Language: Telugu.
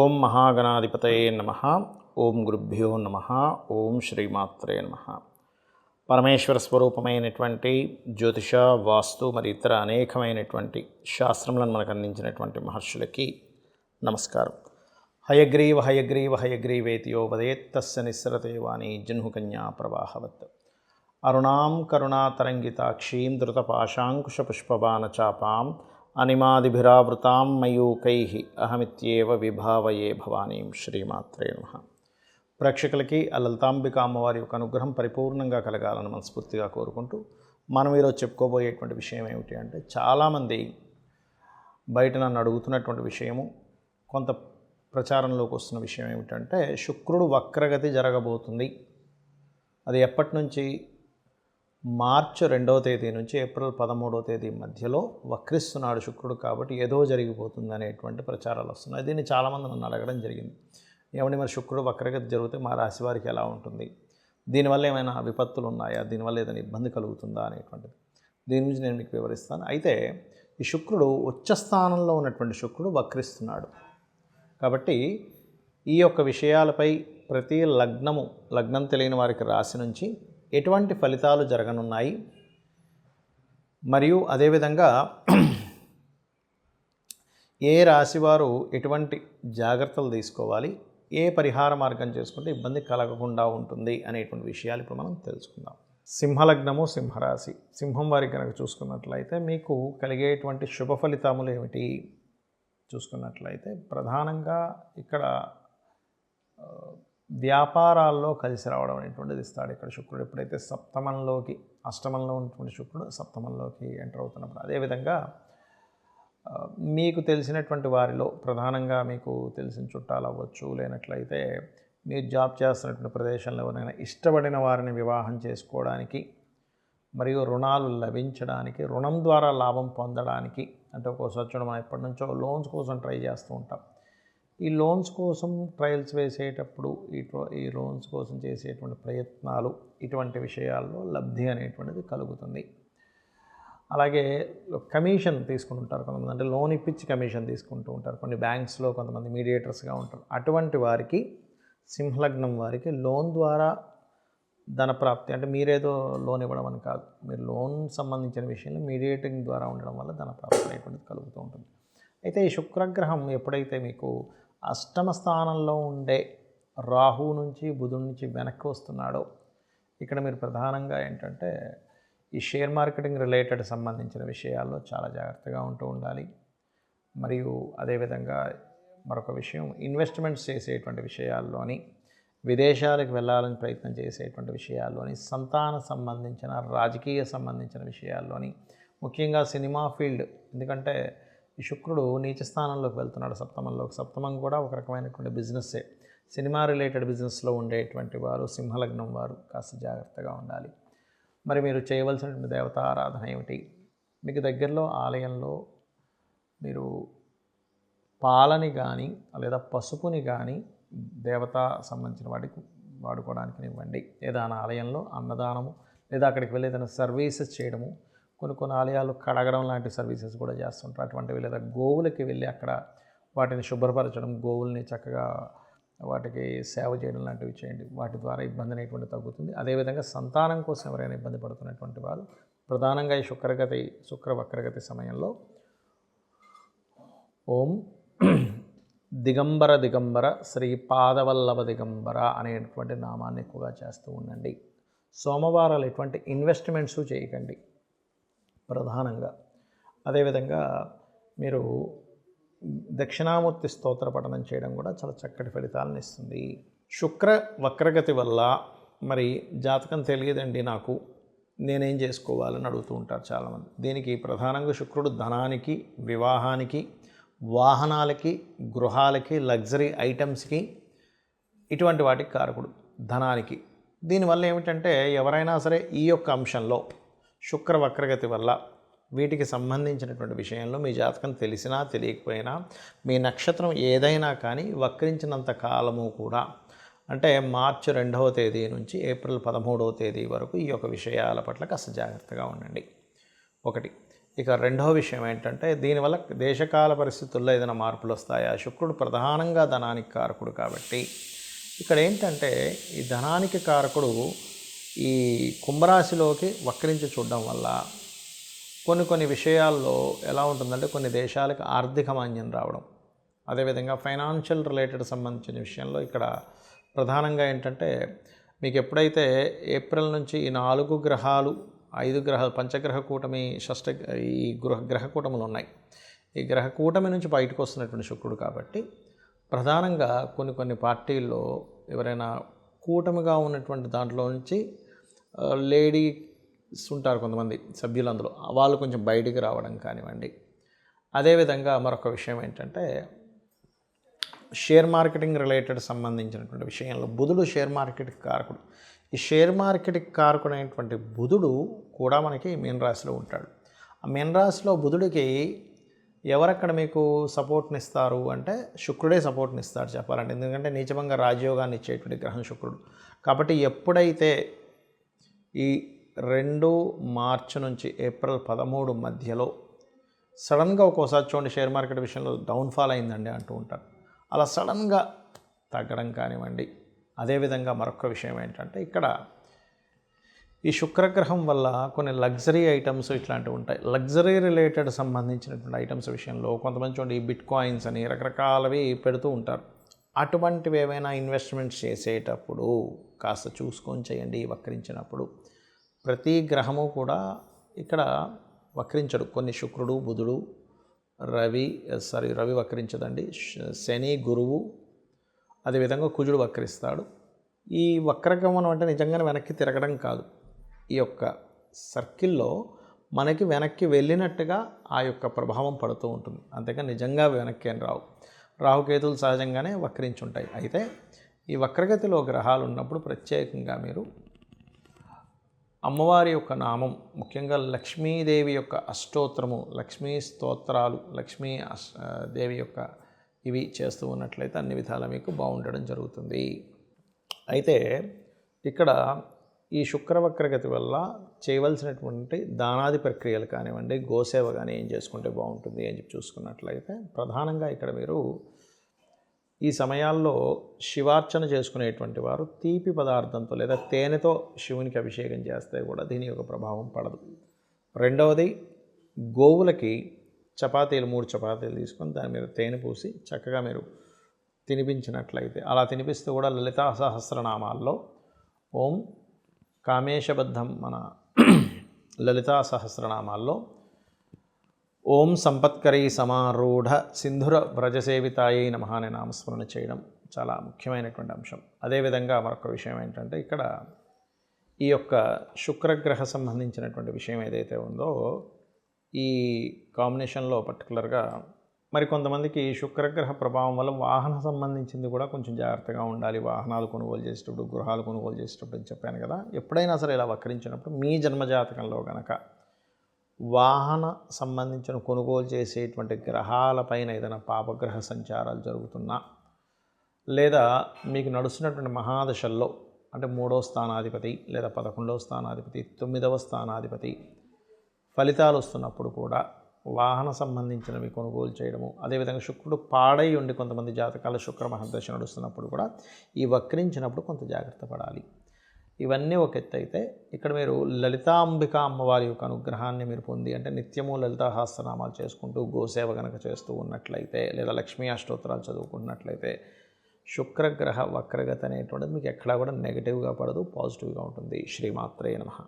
ఓం మహాగణాధిపతయే నమః. ఓం గురుభ్యో నమః. ఓం శ్రీమాత్రే నమః. పరమేశ్వర స్వరూపమైనటువంటి జ్యోతిష, వాస్తు మరి ఇతర అనేకమైనటువంటి శాస్త్రములను మనకు అందించినటువంటి మహర్షులకి నమస్కారం. హయగ్రీవ హయగ్రీవ హయగ్రీవేతి యో వదేత్ తస్య నిస్సరతే వాణి జహ్నుకన్యా ప్రవాహవత్. అరుణాం కరుణాతరంగితాక్షీం ధృతపాశాంకుశపుష్పబాణచాపాం అనిమాదిభిరావృతాం మయూకైః అహమిత్యేవ విభావయే భవానీం. శ్రీమాత్రే నమః. ప్రేక్షకులకి ఆ లలితాంబిక అమ్మవారి యొక్క అనుగ్రహం పరిపూర్ణంగా కలగాలని మనస్ఫూర్తిగా కోరుకుంటూ మనం ఈరోజు చెప్పుకోబోయేటువంటి విషయం ఏమిటి అంటే, చాలామంది బయట నన్ను అడుగుతున్నటువంటి విషయము, కొంత ప్రచారంలోకి వస్తున్న విషయం ఏమిటంటే, శుక్రుడు వక్రగతి జరగబోతుంది. అది ఎప్పటి నుంచి? మార్చి 2వ తేదీ నుంచి ఏప్రిల్ 13వ తేదీ మధ్యలో వక్రిస్తున్నాడు శుక్రుడు, కాబట్టి ఏదో జరిగిపోతుంది అనేటువంటి ప్రచారాలు వస్తున్నాయి. దీన్ని చాలామంది నన్ను అడగడం జరిగింది. ఏమండి, మరి శుక్రుడు వక్రగతి జరిగితే మా రాశి వారికి ఎలా ఉంటుంది? దీనివల్ల ఏమైనా విపత్తులు ఉన్నాయా? దీనివల్ల ఏదైనా ఇబ్బంది కలుగుతుందా అనేటువంటిది దీని గురించి నేను మీకు వివరిస్తాను. అయితే ఈ శుక్రుడు ఉచ్చ స్థానంలో ఉన్నటువంటి శుక్రుడు వక్రిస్తున్నాడు కాబట్టి ఈ యొక్క విషయాలపై ప్రతి లగ్నం తెలియని వారికి రాశి నుంచి ఎటువంటి ఫలితాలు జరగనున్నాయి, మరియు అదేవిధంగా ఏ రాశివారు ఎటువంటి జాగ్రత్తలు తీసుకోవాలి, ఏ పరిహార మార్గం చేసుకుంటే ఇబ్బంది కలగకుండా ఉంటుంది అనేటువంటి విషయాలు ఇప్పుడు మనం తెలుసుకుందాం. సింహలగ్నము, సింహరాశి. సింహం వారికి కనుక చూసుకున్నట్లయితే మీకు కలిగేటువంటి శుభ ఫలితములు ఏమిటి చూసుకున్నట్లయితే, ప్రధానంగా ఇక్కడ వ్యాపారాల్లో కలిసి రావడం అనేటువంటిది ఇస్తాడు ఇక్కడ శుక్రుడు. ఎప్పుడైతే అష్టమంలో ఉన్నటువంటి శుక్రుడు సప్తమంలోకి ఎంటర్ అవుతున్నప్పుడు, అదేవిధంగా మీకు తెలిసినటువంటి వారిలో ప్రధానంగా మీకు తెలిసిన చుట్టాలు అవ్వచ్చు, లేనట్లయితే మీరు జాబ్ చేస్తున్నటువంటి ప్రదేశంలో ఎవరైనా ఇష్టపడిన వారిని వివాహం చేసుకోవడానికి, మరియు రుణాలు లభించడానికి, రుణం ద్వారా లాభం పొందడానికి, అంటే ఒక్కోసారి చూడడం మనం ఎప్పటి నుంచో లోన్స్ కోసం ట్రై చేస్తూ ఉంటాం. ఈ లోన్స్ కోసం ట్రయల్స్ వేసేటప్పుడు ఈ లోన్స్ కోసం చేసేటువంటి ప్రయత్నాలు, ఇటువంటి విషయాల్లో లబ్ధి అనేటువంటిది కలుగుతుంది. అలాగే కమిషన్ తీసుకుని ఉంటారు కొంతమంది, అంటే లోన్ ఇప్పించి కమిషన్ తీసుకుంటూ ఉంటారు. కొన్ని బ్యాంక్స్లో కొంతమంది మీడియేటర్స్గా ఉంటారు. అటువంటి వారికి, సింహలగ్నం వారికి లోన్ ద్వారా ధన ప్రాప్తి, అంటే మీరేదో లోన్ ఇవ్వడం అని కాదు, మీరు లోన్ సంబంధించిన విషయంలో మీడియేటింగ్ ద్వారా ఉండడం వల్ల ధన ప్రాప్తి అనేటువంటిది కలుగుతూ ఉంటుంది. అయితే ఈ శుక్రగ్రహం ఎప్పుడైతే మీకు అష్టమ స్థానంలో ఉండే రాహు నుంచి బుధుడి నుంచి వెనక్కి వస్తున్నాడో, ఇక్కడ మీరు ప్రధానంగా ఏంటంటే ఈ షేర్ మార్కెటింగ్ రిలేటెడ్ సంబంధించిన విషయాల్లో చాలా జాగ్రత్తగా ఉంటూ ఉండాలి. మరియు అదేవిధంగా మరొక విషయం, ఇన్వెస్ట్మెంట్స్ చేసేటువంటి విషయాల్లోని, విదేశాలకు వెళ్ళాలని ప్రయత్నం చేసేటువంటి విషయాల్లోని, సంతాన సంబంధించిన, రాజకీయ సంబంధించిన విషయాల్లోని, ముఖ్యంగా సినిమా ఫీల్డ్, ఎందుకంటే ఈ శుక్రుడు నీచ స్థానంలోకి వెళ్తున్నాడు సప్తమంలోకి. సప్తమం కూడా ఒక రకమైనటువంటి బిజినెస్సే. సినిమా రిలేటెడ్ బిజినెస్లో ఉండేటువంటి వారు, సింహలగ్నం వారు కాస్త జాగ్రత్తగా ఉండాలి. మరి మీరు చేయవలసినటువంటి దేవతా ఆరాధన ఏమిటి? మీకు దగ్గరలో ఆలయంలో మీరు పాలని కానీ లేదా పసుపుని కానీ దేవతా సంబంధించిన వాటికి వాడుకోవడానికి ఇవ్వండి. ఏదైనా ఆలయంలో అన్నదానము, లేదా అక్కడికి వెళ్ళి ఏదైనా సర్వీసెస్ చేయడము, కొన్ని ఆలయాలు కడగడం లాంటి సర్వీసెస్ కూడా చేస్తుంటారు. అటువంటివి, లేదా గోవులకి వెళ్ళి అక్కడ వాటిని శుభ్రపరచడం, గోవుల్ని చక్కగా వాటికి సేవ చేయడం లాంటివి చేయండి. వాటి ద్వారా ఇబ్బంది అనేటువంటి తగ్గుతుంది. అదేవిధంగా సంతానం కోసం ఎవరైనా ఇబ్బంది పడుతున్నటువంటి వారు ప్రధానంగా ఈ శుక్ర వక్రగతి సమయంలో ఓం దిగంబర దిగంబర శ్రీ పాదవల్లభ దిగంబర అనేటువంటి నామాన్ని ఎక్కువగా చేస్తూ ఉండండి. సోమవారాలు ఎటువంటి ఇన్వెస్ట్మెంట్స్ చేయకండి ప్రధానంగా. అదేవిధంగా మీరు దక్షిణామూర్తి స్తోత్ర పఠనం చేయడం కూడా చాలా చక్కటి ఫలితాలను ఇస్తుంది. శుక్ర వక్రగతి వల్ల మరి జాతకం తెలియదండి నాకు, నేనేం చేసుకోవాలని అడుగుతూ ఉంటారు చాలామంది. దీనికి ప్రధానంగా శుక్రుడు ధనానికి, వివాహానికి, వాహనాలకి, గృహాలకి, లగ్జరీ ఐటమ్స్కి, ఇటువంటి వాటికి కారకుడు ధనానికి. దీనివల్ల ఏమిటంటే, ఎవరైనా సరే ఈ యొక్క అంశంలో శుక్ర వక్రగతి వల్ల వీటికి సంబంధించినటువంటి విషయంలో మీ జాతకం తెలిసినా తెలియకపోయినా, మీ నక్షత్రం ఏదైనా కానీ వక్రించినంత కాలము కూడా, అంటే మార్చి 2వ తేదీ నుంచి ఏప్రిల్ 13వ తేదీ వరకు ఈ యొక్క విషయాల పట్ల కాస్త జాగ్రత్తగా ఉండండి. ఒకటి. ఇక రెండవ విషయం ఏంటంటే దీనివల్ల దేశకాల పరిస్థితుల్లో ఏదైనా మార్పులు వస్తాయా? శుక్రుడు ప్రధానంగా ధనానికి కారకుడు కాబట్టి ఇక్కడ ఏంటంటే ఈ ధనానికి కారకుడు ఈ కుంభరాశిలోకి వక్రించి చూడడం వల్ల కొన్ని విషయాల్లో ఎలా ఉంటుందంటే కొన్ని దేశాలకు ఆర్థిక మాంద్యం రావడం, అదేవిధంగా ఫైనాన్షియల్ రిలేటెడ్ సంబంధించిన విషయంలో ఇక్కడ ప్రధానంగా ఏంటంటే మీకు ఎప్పుడైతే ఏప్రిల్ నుంచి ఈ 4 గ్రహాలు 5 గ్రహాలు పంచగ్రహ కూటమి ఈ గ్రహ కూటములు ఉన్నాయి. ఈ గ్రహ కూటమి నుంచి బయటకు వస్తున్నటువంటి శుక్రుడు కాబట్టి ప్రధానంగా కొన్ని పార్టీల్లో ఎవరైనా కూటమిగా ఉన్నటువంటి దాంట్లో నుంచి లేడీస్ ఉంటారు కొంతమంది సభ్యులందరూ, వాళ్ళు కొంచెం బయటికి రావడం కానివ్వండి. అదేవిధంగా మరొక విషయం ఏంటంటే షేర్ మార్కెటింగ్ రిలేటెడ్ సంబంధించినటువంటి విషయంలో బుధుడు షేర్ మార్కెట్కి కారకుడు. ఈ షేర్ మార్కెట్కి కారకుడు అయినటువంటి బుధుడు కూడా మనకి మీన రాశిలో ఉంటాడు. ఆ మీన రాశిలో బుధుడికి ఎవరక్కడ మీకు సపోర్ట్ని ఇస్తారు అంటే శుక్రుడే సపోర్ట్ని ఇస్తాడు చెప్పాలంటే, ఎందుకంటే నీచభంగ రాజయోగాన్ని ఇచ్చేటువంటి గ్రహం శుక్రుడు. కాబట్టి ఎప్పుడైతే ఈ 2 మార్చి నుంచి ఏప్రిల్ 13 మధ్యలో సడన్గా ఒక్కోసారి చూడండి షేర్ మార్కెట్ విషయంలో డౌన్ఫాల్ అయిందండి అంటూ ఉంటారు, అలా సడన్గా తగ్గడం కానివ్వండి. అదేవిధంగా మరొక విషయం ఏంటంటే ఇక్కడ ఈ శుక్రగ్రహం వల్ల కొన్ని లగ్జరీ ఐటమ్స్ ఇట్లాంటివి ఉంటాయి. లగ్జరీ రిలేటెడ్ సంబంధించినటువంటి ఐటమ్స్ విషయంలో కొంతమంది చూడండి ఈ బిట్ కాయిన్స్ అని రకరకాలవి పెడుతూ ఉంటారు. అటువంటివి ఏమైనా ఇన్వెస్ట్మెంట్స్ చేసేటప్పుడు కాస్త చూసుకొని చేయండి. వక్రించినప్పుడు ప్రతి గ్రహము కూడా ఇక్కడ వక్రించడు. కొన్ని శుక్రుడు, బుధుడు, రవి వక్రించదండి, శని, గురువు, అదేవిధంగా కుజుడు వక్రిస్తాడు. ఈ వక్రగమనం అంటే నిజంగానే వెనక్కి తిరగడం కాదు, ఈ యొక్క సర్కిల్లో మనకి వెనక్కి వెళ్ళినట్టుగా ఆ యొక్క ప్రభావం పడుతూ ఉంటుంది, అంతేకాని నిజంగా వెనక్కి అని రావు. రాహుకేతులు సహజంగానే వక్రించుంటాయి. అయితే ఈ వక్రగతిలో గ్రహాలు ఉన్నప్పుడు ప్రత్యేకంగా మీరు అమ్మవారి యొక్క నామం, ముఖ్యంగా లక్ష్మీదేవి యొక్క అష్టోత్తరము, లక్ష్మీ స్తోత్రాలు, దేవి యొక్క ఇవి చేస్తూ ఉన్నట్లయితే అన్ని విధాలా మీకు బాగుండడం జరుగుతుంది. అయితే ఇక్కడ ఈ శుక్రవక్రగతి వల్ల చేయవలసినటువంటి దానాది ప్రక్రియలు కానివ్వండి, గోసేవ కానీ ఏం చేసుకుంటే బాగుంటుంది అని చెప్పి చూసుకున్నట్లయితే ప్రధానంగా ఇక్కడ మీరు ఈ సమయాల్లో శివార్చన చేసుకునేటువంటి వారు తీపి పదార్థంతో లేదా తేనెతో శివునికి అభిషేకం చేస్తే కూడా దీని యొక్క ప్రభావం పడదు. రెండవది, గోవులకి 3 చపాతీలు తీసుకొని దాని మీద తేనె పూసి చక్కగా మీరు తినిపించినట్లయితే, అలా తినిపిస్తూ కూడా లలితా సహస్రనామాల్లో ఓం కామేశబద్ధం మన లలితా సహస్రనామాల్లో ఓం సంపత్కరీ సమారూఢ సింధుర వ్రజసేవితాయై నమః అనే నామస్మరణ చేయడం చాలా ముఖ్యమైనటువంటి అంశం. అదేవిధంగా మరొక విషయం ఏంటంటే ఇక్కడ ఈ యొక్క శుక్రగ్రహ సంబంధించినటువంటి విషయం ఏదైతే ఉందో ఈ కాంబినేషన్లో పర్టికులర్గా కొంతమందికి శుక్రగ్రహ ప్రభావం వల్ల వాహన సంబంధించింది కూడా కొంచెం జాగ్రత్తగా ఉండాలి. వాహనాలు కొనుగోలు చేసేటప్పుడు, గృహాలు కొనుగోలు చేసేటప్పుడు అని చెప్పాను కదా. ఎప్పుడైనా సరే ఇలా వక్రించినప్పుడు మీ జన్మజాతకంలో కనుక వాహన సంబంధించిన కొనుగోలు చేసేటువంటి గ్రహాలపైన ఏదైనా పాపగ్రహ సంచారాలు జరుగుతున్నా, లేదా మీకు నడుస్తున్నటువంటి మహాదశల్లో అంటే 3వ స్థానాధిపతి లేదా 11వ స్థానాధిపతి, 9వ స్థానాధిపతి ఫలితాలు వస్తున్నప్పుడు కూడా వాహన సంబంధించినవి కొనుగోలు చేయడము, అదేవిధంగా శుక్రుడు పాడై ఉండి కొంతమంది జాతకాల శుక్ర మహర్దశ నడుస్తున్నప్పుడు కూడా ఈ వక్రించినప్పుడు కొంత జాగ్రత్త పడాలి. ఇవన్నీ ఒక ఎత్తు అయితే ఇక్కడ మీరు లలితాంబిక అమ్మవారి యొక్క అనుగ్రహాన్ని మీరు పొంది అంటే నిత్యము లలితా సహస్రనామాలు చేసుకుంటూ గోసేవ కనుక చేస్తూ ఉన్నట్లయితే లేదా లక్ష్మీ అష్టోత్తరాలు చదువుకున్నట్లయితే శుక్రగ్రహ వక్రగతి అనేటువంటిది మీకు ఎక్కడా కూడా నెగిటివ్గా పడదు, పాజిటివ్గా ఉంటుంది. శ్రీమాత్రే నమః.